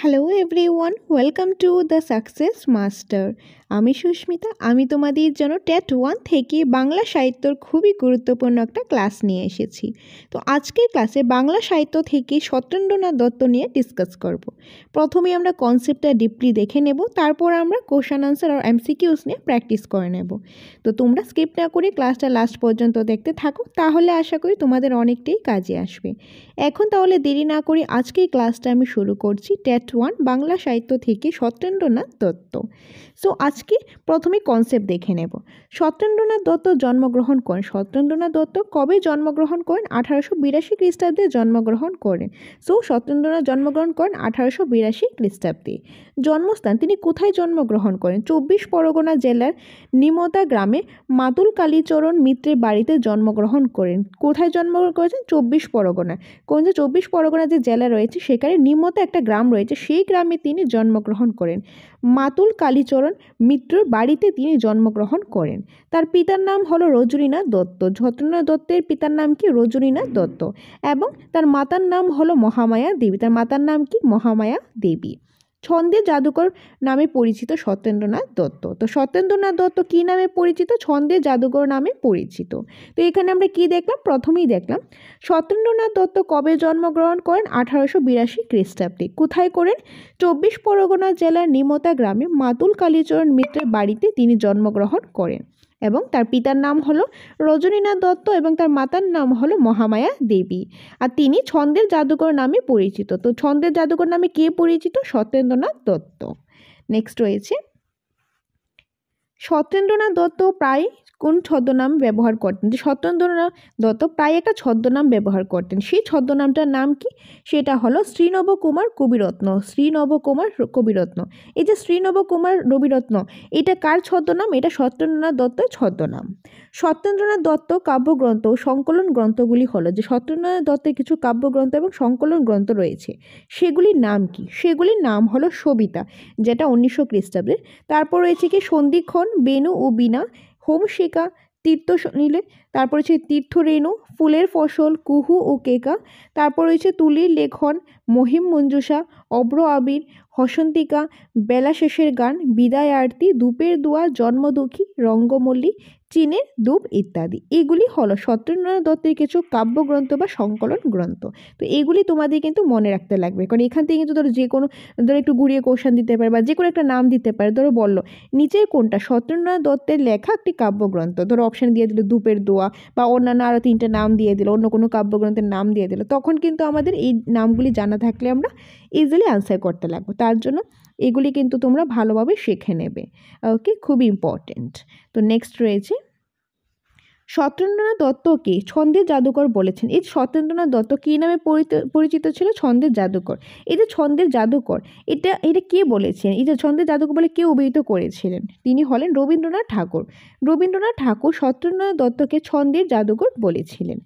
Hello everyone, welcome to the success master. আমি সুস্মিতা। আমি তোমাদের জন্য টেট 1 থেকে বাংলা সাহিত্যর খুবই গুরুত্বপূর্ণ একটা ক্লাস নিয়ে এসেছি। তো আজকের ক্লাসে বাংলা সাহিত্য থেকে সত্যেন্দ্রনাথ দত্ত নিয়ে ডিসকাস করব। প্রথমে আমরা কনসেপ্টটা ডিপলি দেখে নেব, তারপর আমরা কোশ্চেন আনসার আর এমসিকিউস নিয়ে প্র্যাকটিস করে নেব। তো তোমরা স্কিপ না করে ক্লাসটা লাস্ট পর্যন্ত দেখতে থাকো, তাহলে আশা করি তোমাদের অনেকটাই কাজে আসবে। এখন তাহলে দেরি না করে আজকের ক্লাসটা আমি শুরু করছি। টেট 1 বাংলা সাহিত্য থেকে সত্যেন্দ্রনাথ দত্ত। সো আজকে প্রথমে কনসেপ্ট দেখে নেব। সত্যেন্দ্রনাথ দত্ত জন্মগ্রহণ করেন। সত্যেন্দ্রনাথ দত্ত কবে জন্মগ্রহণ করেন? 1882 খ্রিস্টাব্দে জন্মগ্রহণ করেন। সো সত্যেন্দ্রনাথ জন্মগ্রহণ করেন 1882 খ্রিস্টাব্দে। জন্মস্থান, তিনি কোথায় জন্মগ্রহণ করেন? 24 পরগনা জেলার নিমতা গ্রামে মাতুল কালীচরণ মিত্রের বাড়িতে জন্মগ্রহণ করেন। কোথায় জন্মগ্রহণ করেছেন? 24 পরগনা। কোন যে 24 পরগনা যে জেলা রয়েছে সেখানে নিমতা একটা গ্রাম রয়েছে, সেই গ্রামে তিনি জন্মগ্রহণ করেন। মাতুল কালীচরণ মিত্রর বাড়িতে তিনি জন্মগ্রহণ করেন। তার পিতার নাম হলো রজনীনাথ দত্ত। সত্যেন্দ্রনাথ দত্তের পিতার নাম কি? রজনীনাথ দত্ত। এবং তার মাতার নাম হলো মহামায়া দেবী। তার মাতার নাম কি? মহামায়া দেবী। ছন্দের জাদুকর নামে পরিচিত সত্যেন্দ্রনাথ দত্ত। তো সত্যেন্দ্রনাথ দত্ত কী নামে পরিচিত? ছন্দের জাদুকর নামে পরিচিত। তো এখানে আমরা কি দেখলাম? প্রথমেই দেখলাম সত্যেন্দ্রনাথ দত্ত কবে জন্মগ্রহণ করেন? 1882 খ্রিস্টাব্দে। কোথায় করেন? 24 পরগনা জেলার নিমতা গ্রামে মাতুল কালীচরণ মিত্রের বাড়িতে তিনি জন্মগ্রহণ করেন। এবং তার পিতার নাম হলো রজনীনাথ দত্ত এবং তার মাতার নাম হলো মহামায়া দেবী। আর তিনি ছন্দের জাদুকর নামে পরিচিত। তো ছন্দের জাদুকর নামে কে পরিচিত? সত্যেন্দ্রনাথ দত্ত। নেক্সট রয়েছে, সত্যেন্দ্রনাথ দত্ত প্রায় কোন ছদ্মনাম ব্যবহার করতেন? যে সত্যেন্দ্রনাথ দত্ত প্রায় একটা ছদ্মনাম ব্যবহার করতেন, সেই ছদ্মনামটার নাম কি? সেটা হলো শ্রীনব কুমার কবিরত্ন। শ্রীনব কুমার কবিরত্ন। এই যে শ্রীনব কুমার রবিরত্ন, এটা কার ছদ্মনাম? এটা সত্যেন্দ্রনাথ দত্তের ছদ্মনাম। সত্যেন্দ্রনাথ দত্ত কাব্যগ্রন্থ ও সংকলন গ্রন্থগুলি হলো, যে সত্যেন্দ্রনাথ দত্তের কিছু কাব্যগ্রন্থ এবং সংকলন গ্রন্থ রয়েছে, সেগুলির নাম কি? সেগুলির নাম হলো সবিতা, যেটা 1900 খ্রিস্টাব্দের। তারপর রয়েছে কি সন্ধিক্ষণ, বেণু ও বীণা, হোমশিকা, তীর্থ নীলে, তারপর হচ্ছে তীর্থরেণু, ফুলের ফসল, কুহু ও কেকা, তারপর রয়েছে তুলির লেখন, মহিম মঞ্জুষা, অব্র আবির, হসন্তিকা, বেলা শেষের গান, বিদায় আরতি, ধূপের দোয়া, জন্মদুঃখী, রঙ্গমল্লী, চীনের ধূপ ইত্যাদি। এগুলি হলো সত্যেন্দ্রনাথ দত্তের কিছু কাব্যগ্রন্থ বা সংকলন গ্রন্থ। তো এগুলি তোমাদের কিন্তু মনে রাখতে লাগবে, কারণ এখান থেকে কিন্তু ধরো যে কোনো, ধরো একটু ঘুরিয়ে কোশ্চেন দিতে পারে বা যে কোনো একটা নাম দিতে পারে। ধরো বললো নিচের কোনটা সত্যেন্দ্রনাথ দত্তের লেখা একটি কাব্যগ্রন্থ? ধরো অপশান দিয়ে দিল ধূপের দোয়া, বা অন্যান্য আরও 3টে নাম দিয়ে দিল, অন্য কোনো কাব্যগ্রন্থের নাম দিয়ে দিল। তখন কিন্তু আমাদের এই নামগুলি জানা থাকলে আমরা ইজিলি আনসার করতে লাগবো। তার জন্য এগুলি কিন্তু তোমরা ভালোভাবে শিখে নেবে। ওকে, খুবই ইম্পর্টেন্ট। তো নেক্সট রয়েছে, সত্যেন্দ্রনাথ দত্তকে ছন্দের জাদুকর বলেছেন। এই সত্যেন্দ্রনাথ দত্ত কী নামে পরিচিত ছিল? ছন্দের জাদুকর। এই যে ছন্দের জাদুকর, এটা এটা কে বলেছেন? এই যে ছন্দের জাদুকর বলে কে অভিহিত করেছিলেন? তিনি হলেন রবীন্দ্রনাথ ঠাকুর। রবীন্দ্রনাথ ঠাকুর সত্যেন্দ্রনাথ দত্তকে ছন্দের জাদুকর বলেছিলেন।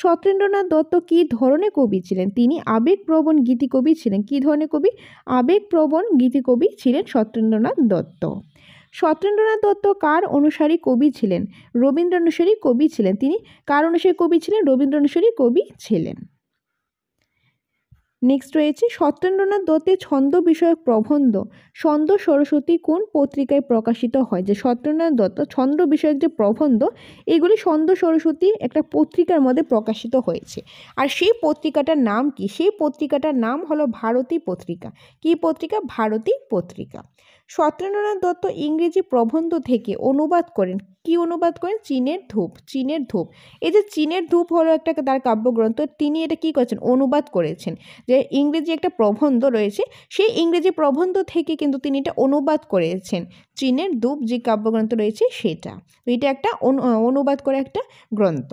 সত্যেন্দ্রনাথ দত্ত কী ধরনের কবি ছিলেন? তিনি আবেগপ্রবণ গীতিকবি ছিলেন। কী ধরনের কবি? আবেগপ্রবণ গীতিকবি ছিলেন সত্যেন্দ্রনাথ দত্ত। সত্যেন্দ্রনাথ দত্ত কার অনুসারী কবি ছিলেন? রবীন্দ্র অনুসারী কবি ছিলেন। তিনি কার অনুসারী কবি ছিলেন? রবীন্দ্র অনুসারী কবি ছিলেন। নেক্সট রয়েছে, সত্যেন্দ্রনাথ দত্তের ছন্দ বিষয়ক প্রবন্ধ ছন্দ সরস্বতী কোন পত্রিকায় প্রকাশিত হয়? যে সত্যেন্দ্রনাথ দত্ত ছন্দ বিষয়ক যে প্রবন্ধ, এগুলি ছন্দ সরস্বতী একটা পত্রিকার মধ্যে প্রকাশিত হয়েছে। আর সেই পত্রিকাটার নাম কি? সেই পত্রিকাটার নাম হলো ভারতী পত্রিকা। কি পত্রিকা? ভারতী পত্রিকা। সত্যেন্দ্রনাথ দত্ত ইংরেজি প্রবন্ধ থেকে অনুবাদ করেন। কি অনুবাদ করেন? চীনের ধূপ। চীনের ধূপ। এই যে চীনের ধূপ হলো একটা তার কাব্যগ্রন্থ, তিনি এটা কি করেছেন? অনুবাদ করেছেন। যে ইংরেজি একটা প্রবন্ধ রয়েছে, সেই ইংরেজি প্রবন্ধ থেকে কিন্তু তিনি এটা অনুবাদ করেছেন। চীনের ধূপ যে কাব্যগ্রন্থ রয়েছে সেটা, এটা একটা অনুবাদ করে একটা গ্রন্থ।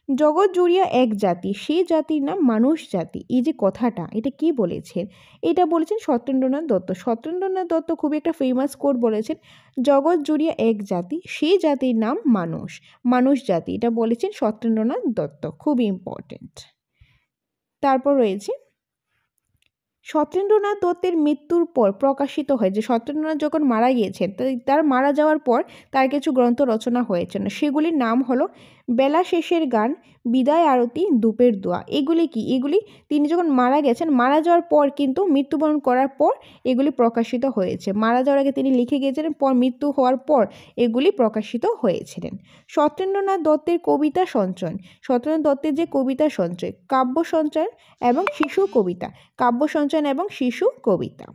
জগৎ জুড়িয়া এক জাতি, সেই জাতির নাম মানুষ জাতি। এই যে কথাটা, এটা কি বলেছেন? এটা বলেছেন সত্যেন্দ্রনাথ দত্ত। সত্যেন্দ্রনাথ দত্ত খুবই একটা ফেমাস কোট বলেছেন, জগৎ জুড়িয়া এক জাতি, সেই জাতির নাম মানুষ। মানুষ জাতি, এটা বলেছেন সত্যেন্দ্রনাথ দত্ত। খুবই ইম্পর্টেন্ট। তারপর রয়েছে, সত্যেন্দ্রনাথ দত্তের মৃত্যুর পর প্রকাশিত হয়, যে সত্যেন্দ্রনাথ যখন মারা গিয়েছেন, তার মারা যাওয়ার পর তার কিছু গ্রন্থ রচনা হয়েছে, সেগুলির নাম হলো বেলা শেষের গান, বিদায় আরতি, ধূপের দোয়া। এগুলি কি? এগুলি তিনি যখন মারা গেছেন, মারা যাওয়ার পর কিন্তু মৃত্যুবরণ করার পর এগুলি প্রকাশিত হয়েছে। মারা যাওয়ার আগে তিনি লিখে গিয়েছিলেন, পর মৃত্যু হওয়ার পর এগুলি প্রকাশিত হয়েছিলেন। সত্যেন্দ্রনাথ দত্তের কবিতা সঞ্চয়ন। সত্যেন্দ্রনাথ দত্তের যে কবিতা সঞ্চয়, কাব্য সঞ্চয়ন এবং শিশু কবিতা, কাব্য সঞ্চয়ন এবং শিশু কবিতা।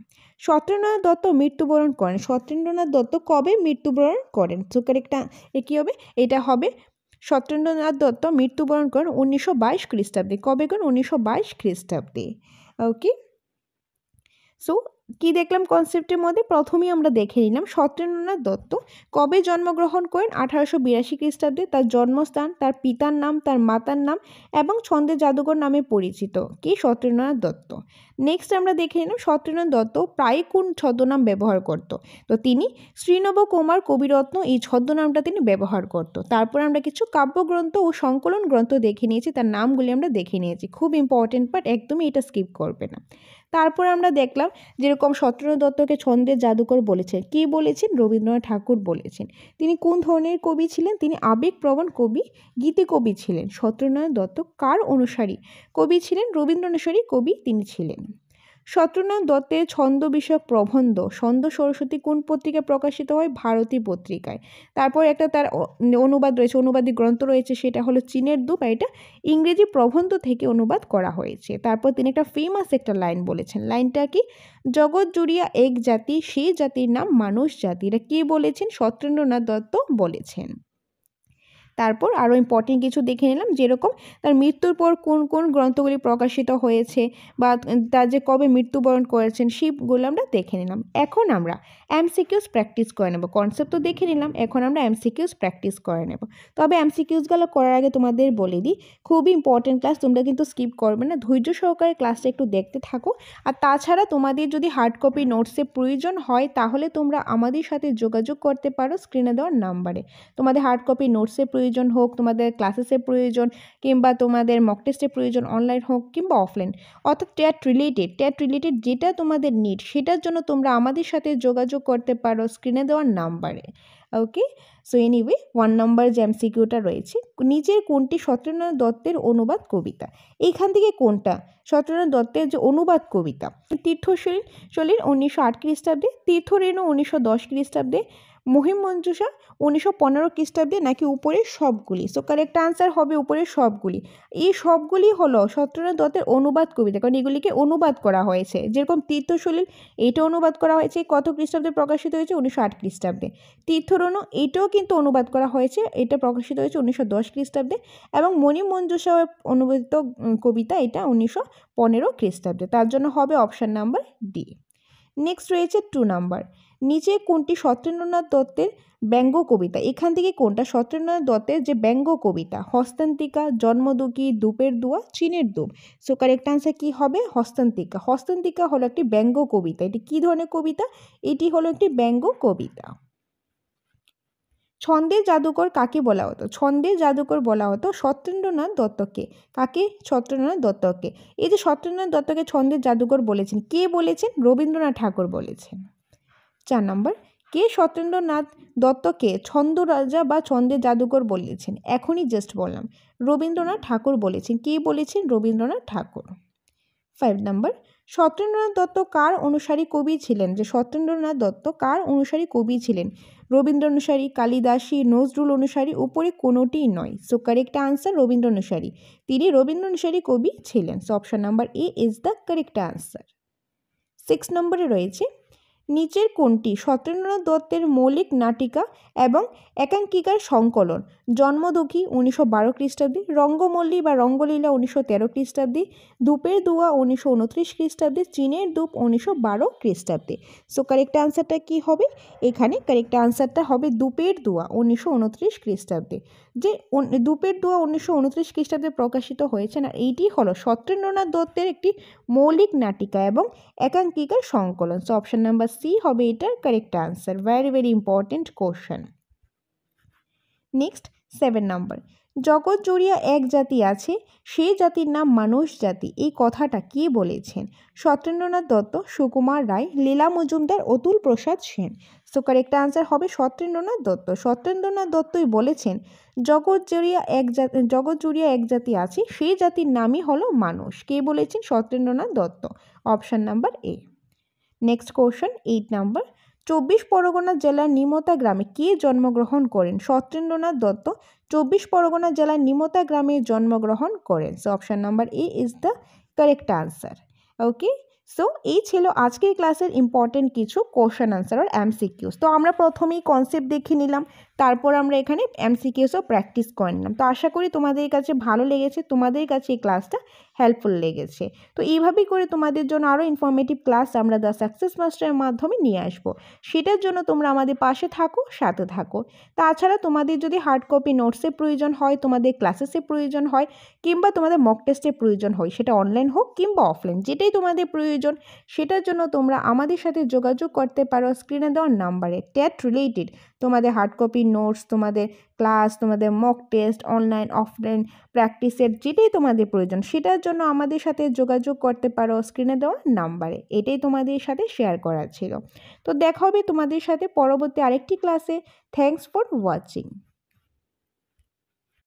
সত্যেন্দ্রনাথ দত্ত মৃত্যুবরণ করেন। সত্যেন্দ্রনাথ দত্ত কবে মৃত্যুবরণ করেন? তো কারেক্টটা কী হবে? এটা হবে সত্যেন্দ্রনাথ দত্ত মৃত্যুবরণ করেন 1922 খ্রিস্টাব্দে। কবে করেন? 1922 খ্রিস্টাব্দে। ওকে, সো কি দেখলাম কনসেপ্টের মধ্যে? প্রথমেই আমরা দেখে নিলাম সত্যেন্দ্রনাথ দত্ত কবে জন্মগ্রহণ করেন? 1882 খ্রিস্টাব্দে। তার জন্মস্থান, তার পিতার নাম, তার মাতার নাম এবং ছন্দের জাদুঘর নামে পরিচিত কি? সত্যেন্দ্রনাথ দত্ত। নেক্সট আমরা দেখে নিলাম সত্যেন্দ্রনাথ দত্ত প্রায় কোন ছদ্মনাম ব্যবহার করত? তো তিনি শ্রীনব কুমার কবিরত্ন এই ছদ্মনামটা তিনি ব্যবহার করত। তারপর আমরা কিছু কাব্যগ্রন্থ ও সংকলন গ্রন্থ দেখে নিয়েছি, তার নামগুলি আমরা দেখে নিয়েছি। খুব ইম্পর্টেন্ট পার্ট, একদমই এটা স্কিপ করবে না। তারপর আমরা দেখলাম যেরকম সত্যেন্দ্রনাথ দত্তকে ছন্দের জাদুকর বলেছেন। কি বলেছেন? রবীন্দ্রনাথ ঠাকুর বলেছেন। তিনি কোন ধরনের কবি ছিলেন? তিনি আবেগপ্রবণ কবি, গীতিকবি ছিলেন। সত্যেন্দ্রনাথ দত্ত কার অনুসারী কবি ছিলেন? রবীন্দ্র অনুসারী কবি তিনি ছিলেন। সত্যেন্দ্রনাথ দত্তের ছন্দ বিষয়ক প্রবন্ধ ছন্দ সরস্বতী কোন পত্রিকায় প্রকাশিত হয়? ভারতী পত্রিকায়। তারপর একটা তার অনুবাদ রয়েছে, অনুবাদী গ্রন্থ রয়েছে, সেটা হলো চীনের ধূপ, আর এটা ইংরেজি প্রবন্ধ থেকে অনুবাদ করা হয়েছে। তারপর তিনি একটা ফেমাস একটা লাইন বলেছেন। লাইনটা কি? জগৎ জুড়িয়া এক জাতি, সেই জাতির নাম মানুষ জাতি। এটা কে বলেছেন? সত্যেন্দ্রনাথ দত্ত বলেছেন। তারপর আরও ইম্পর্টেন্ট কিছু দেখে নিলাম, যেরকম তার মৃত্যুর পর কোন কোন গ্রন্থগুলি প্রকাশিত হয়েছে বা তার যে কবে মৃত্যুবরণ করেছেন সেগুলো আমরা দেখে নিলাম। এখন আমরা এমসিকিউস প্র্যাকটিস করে নেব। কনসেপ্ট তো দেখে নিলাম, এখন আমরা এমসিকিউস প্র্যাকটিস করে নেব। তবে এমসিকিউসগুলো করার আগে তোমাদের বলে দিই, খুবই ইম্পর্টেন্ট ক্লাস, তোমরা কিন্তু স্কিপ করবে না, ধৈর্য সহকারে ক্লাসটা একটু দেখতে থাকো। আর তাছাড়া তোমাদের যদি হার্ড কপি নোটসের প্রয়োজন হয় তাহলে তোমরা আমাদের সাথে যোগাযোগ করতে পারো স্ক্রিনে দেওয়ার নাম্বারে। তোমাদের হার্ড কপি নোটসের প্রয়োজন হোক, তোমাদের ক্লাসেসের প্রয়োজন, কিংবা তোমাদের মক টেস্টের প্রয়োজন, অনলাইন হোক কিংবা অফলাইন, অর্থাৎ টেট রিলেটেড যেটা তোমাদের নিড সেটার জন্য তোমরা আমাদের সাথে যোগাযোগ করতে পারো স্ক্রিনে দেওয়ার নাম্বারে। ওকে, সো এনিওয়ে 1 নম্বর যে এমসিকিউটা রয়েছে, নিচের কোনটি সত্যেন্দ্রনাথ দত্তের অনুবাদ কবিতা? এইখান থেকে কোনটা সত্যেন্দ্রনাথ দত্তের যে অনুবাদ কবিতা? তীর্থশৈলীর 1908 খ্রিস্টাব্দে, তীর্থরেণু 1910 খ্রিস্টাব্দে, মহিমঞ্জুষা 1915 খ্রিস্টাব্দে, নাকি উপরের সবগুলি? সো কারেক্ট আনসার হবে উপরের সবগুলি। এই সবগুলি হলো সত্যেন্দ্রনাথ দত্তের অনুবাদ কবিতা, কারণ এগুলিকে অনুবাদ করা হয়েছে। যেরকম তীর্থশৈলী এইটা অনুবাদ করা হয়েছে কত খ্রিস্টাব্দে প্রকাশিত হয়েছে? 1908 খ্রিস্টাব্দে। তীর্থরেণু এইটাও কিন্তু অনুবাদ করা হয়েছে, এটা প্রকাশিত হয়েছে 1910 খ্রিস্টাব্দে। এবং মণিমঞ্জুষা অনুবাদিত কবিতা এটা 1915 খ্রিস্টাব্দে। তার জন্য হবে অপশান নাম্বার ডি। নেক্সট রয়েছে 2 নাম্বার, নিচে কোনটি সত্যেন্দ্রনাথ দত্তের ব্যঙ্গ কবিতা? এখান থেকে কোনটা সত্যেন্দ্রনাথ দত্তের যে ব্যঙ্গ কবিতা? হস্তান্তিকা, জন্মদুঃখী, ধূপের দোয়া, চীনের ধূপ। সো কারেক্ট আনসার কি হবে? হস্তান্তিকা। হস্তান্তিকা হলো একটি ব্যঙ্গ কবিতা। এটি কি ধরনের কবিতা? এটি হলো একটি ব্যঙ্গ কবিতা। ছন্দের জাদুকর কাকে বলা হতো? ছন্দের জাদুকর বলা হতো সত্যেন্দ্রনাথ দত্তকে। কাকে? সত্যেন্দ্রনাথ দত্তকে। এই যে সত্যেন্দ্রনাথ দত্তকে ছন্দের জাদুকর বলেছেন, কে বলেছেন? রবীন্দ্রনাথ ঠাকুর বলেছেন। 4 নম্বর, কে সত্যেন্দ্রনাথ দত্তকে ছন্দ রাজা বা ছন্দের জাদুকর বলেছেন? এখনই জাস্ট বললাম, রবীন্দ্রনাথ ঠাকুর বলেছেন। কে বলেছেন? রবীন্দ্রনাথ ঠাকুর। 5 নম্বর, সত্যেন্দ্রনাথ দত্ত কার অনুসারী কবি ছিলেন? যে সত্যেন্দ্রনাথ দত্ত কার অনুসারী কবি ছিলেন? রবীন্দ্র অনুসারী, কালিদাসী, নজরুল অনুসারী, উপরে কোনোটিই নয়। সো কারেক্ট আনসার রবীন্দ্র অনুসারী। তিনি রবীন্দ্র অনুসারী কবি ছিলেন। So option number A is the correct answer. 6 নম্বরে রয়েছে, নিচের কোনটি সত্যেন্দ্রনাথ দত্তের মৌলিক নাটিকা এবং একাঙ্কিকার সংকলন? জন্মদুঃখী 1912 খ্রিস্টাব্দে, রঙ্গমল্লী বা রঙ্গলীলা 1913 খ্রিস্টাব্দে, ধূপের দোয়া 1929 খ্রিস্টাব্দে, চীনের ধূপ 1912 খ্রিস্টাব্দে। সো কারেক্ট আনসারটা কি হবে? এখানে কারেক্ট আনসারটা হবে ধূপের দোয়া 1929 খ্রিস্টাব্দে। যে ধূপের দোয়া 1929 খ্রিস্টাব্দে প্রকাশিত হয়েছে না, এইটি হলো সত্যেন্দ্রনাথ দত্তের একটি মৌলিক নাটিকা এবং একাঙ্কিকার সংকলন। সো অপশন নাম্বার সি হবে এটার correct answer. Very very important question. Next 7 নম্বর, জগৎ জুড়িয়া এক জাতি আছে, সেই জাতির নাম মানুষ জাতি। এই কথাটা কে বলেছেন? সত্যেন্দ্রনাথ দত্ত, সুকুমার রায়, লীলা Majumdar, Atul Prasad Sen. So correct answer হবে সত্যেন্দ্রনাথ দত্ত। সত্যেন্দ্রনাথ দত্তই বলেছেন জগৎ জুড়িয়া এক জাতি আছে, সেই জাতির নামই হলো মানুষ। কে বলেছেন? Satyendranath Dutta. Option number A. Next question 8 number. 24 Pargana জেলার নিমতা গ্রামে কে জন্মগ্রহণ করেন? সত্যেন্দ্রনাথ দত্ত 24 পরগনা জেলার নিমতা গ্রামে জন্মগ্রহণ করেন। So option number A is the correct answer. Okay, so এই ছিল আজকের ক্লাসের ইম্পর্টেন্ট কিছু কোশ্চেন আনসার আর এমসিকিউস। তো আমরা প্রথমেই কনসেপ্ট দেখে নিলাম, তারপর আমরা এখানে এমসিকিউসও প্র্যাকটিস করে নিলাম। তো আশা করি তোমাদের কাছে ভালো লেগেছে, তোমাদের কাছে এই ক্লাসটা হেল্পফুল লেগেছে। তো এইভাবেই করে তোমাদের জন্য আরও ইনফরমেটিভ ক্লাস আমরা দ্য সাকসেস মাস্টারের মাধ্যমে নিয়ে আসবো। সেটার জন্য তোমরা আমাদের পাশে থাকো, সাথে থাকো। তাছাড়া তোমাদের যদি হার্ড কপি নোটসের প্রয়োজন হয়, তোমাদের ক্লাসেসের প্রয়োজন হয়, কিংবা তোমাদের মক টেস্টের প্রয়োজন হয়, সেটা অনলাইন হোক কিংবা অফলাইন, যেটাই তোমাদের প্রয়োজন, সেটার জন্য তোমরা আমাদের সাথে যোগাযোগ করতে পারো স্ক্রিনে দেওয়ার নাম্বারে। টেট রিলেটেড তোমাদের হার্ড কপি নোটস, তোমাদের ক্লাস, তোমাদের মক টেস্ট, অনলাইন অফলাইন প্র্যাকটিসের যেটাই তোমাদের প্রয়োজন, সেটার জন্য আমাদের সাথে যোগাযোগ করতে পারো স্ক্রিনে দেওয়া নাম্বারে। এটাই তোমাদের সাথে শেয়ার করার ছিল। তো দেখা হবে তোমাদের সাথে পরবর্তী আরেকটি ক্লাসে। Thanks for watching.